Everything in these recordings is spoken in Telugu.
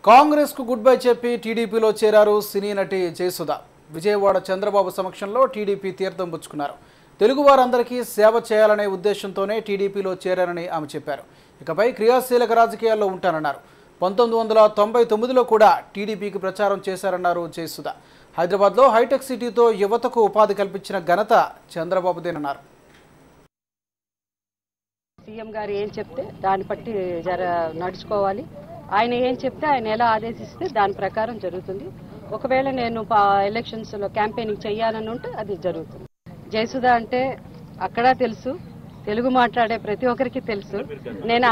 కాంగ్రెస్ కు గుడ్ బై చెప్పి టీడీపీలో చేరారు సినీ నటి జయసుధ. విజయవాడ చంద్రబాబు సమక్షంలో టీడీపీ తీర్థం పుచ్చుకున్నారు. తెలుగు వారందరికీ సేవ చేయాలనే ఉద్దేశంతోనే టీడీపీలో చేరారని ఆమె చెప్పారు. ఇకపై క్రియాశీలక రాజకీయాల్లో ఉంటారన్నారు. 1999లో కూడా టీడీపీకి ప్రచారం చేశారన్నారు జయసుధ. హైదరాబాద్లో హైటెక్ సిటీతో యువతకు ఉపాధి కల్పించిన ఘనత చంద్రబాబుదేనన్నారు. సీఎం గారు ఏం చెప్తే దాన్ని బట్టి నడుచుకోవాలి. ఆయన ఏం చెప్తే ఆయన ఎలా ఆదేశిస్తే దాని ప్రకారం జరుగుతుంది. ఒకవేళ నేను ఎలక్షన్స్లో క్యాంపెయినింగ్ చేయాలని ఉంటే అది జరుగుతుంది. జయసుధ అంటే అక్కడ తెలుసు, తెలుగు మాట్లాడే ప్రతి ఒక్కరికి తెలుసు. నేను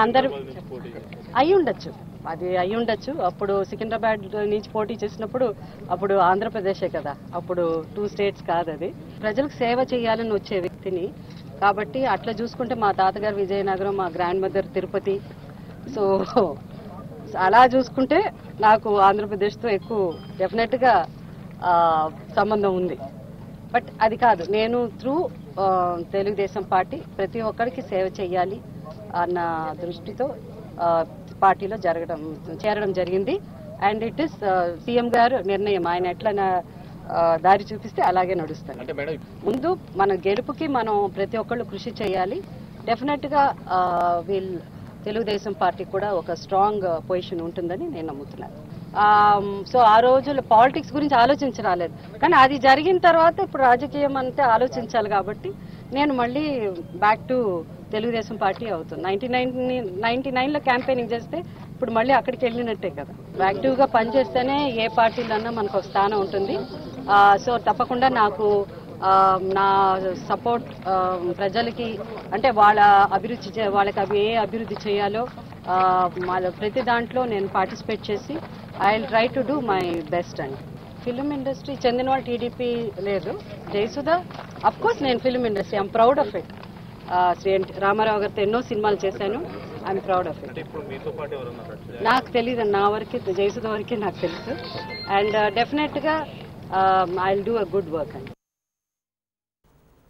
అయి ఉండొచ్చు. అప్పుడు సికింద్రాబాద్ నుంచి పోటీ చేసినప్పుడు అప్పుడు ఆంధ్రప్రదేశే కదా, అప్పుడు 2 స్టేట్స్ కాదు. అది ప్రజలకు సేవ చేయాలని వచ్చే వ్యక్తిని కాబట్టి అట్లా చూసుకుంటే మా తాతగారు విజయనగరం, మా గ్రాండ్ మదర్ తిరుపతి. సో అలా చూసుకుంటే నాకు ఆంధ్రప్రదేశ్తో ఎక్కువ డెఫినెట్గా సంబంధం ఉంది. బట్ అది కాదు, నేను త్రూ తెలుగుదేశం పార్టీ ప్రతి ఒక్కరికి సేవ చేయాలి అన్న దృష్టితో పార్టీలో చేరడం జరిగింది. అండ్ ఇట్ ఈస్ సీఎం గారు నిర్ణయం. ఆయన ఎట్లా దారి చూపిస్తే అలాగే నడుస్తాను. ముందు మన గెలుపుకి మనం ప్రతి ఒక్కళ్ళు కృషి చేయాలి. డెఫినెట్గా తెలుగుదేశం పార్టీ కూడా ఒక స్ట్రాంగ్ పొజిషన్ ఉంటుందని నేను నమ్ముతున్నాను. సో ఆ రోజుల్లో పాలిటిక్స్ గురించి ఆలోచించరాలేదు, కానీ అది జరిగిన తర్వాత ఇప్పుడు రాజకీయం అంతా ఆలోచించాలి. కాబట్టి నేను మళ్ళీ బ్యాక్ టు తెలుగుదేశం పార్టీ అవుతుంది. 1999లో క్యాంపెయినింగ్ చేస్తే ఇప్పుడు మళ్ళీ అక్కడికి వెళ్ళినట్టే కదా. యాక్టివ్గా పనిచేస్తేనే ఏ పార్టీలన్నా మనకు ఒక స్థానం ఉంటుంది. సో తప్పకుండా నాకు నా సపోర్ట్ ప్రజలకి, అంటే వాళ్ళకి ఏ అభివృద్ధి చేయాలో ప్రతి దాంట్లో నేను పార్టిసిపేట్ చేసి I will try to do my best. అండి ఫిలిం ఇండస్ట్రీ చెందిన వాళ్ళు టీడీపీ లేదు. జయసుధ అఫ్ కోర్స్ నేను film industry, I'm proud of it. Shri Ramarao గారితో ఎన్నో సినిమాలు చేశాను. I'm proud of it. నాకు తెలీదు, నా వరకే జయసుధ వరకే నాకు తెలుసు. అండ్ డెఫినెట్గా I will do a good work అండి.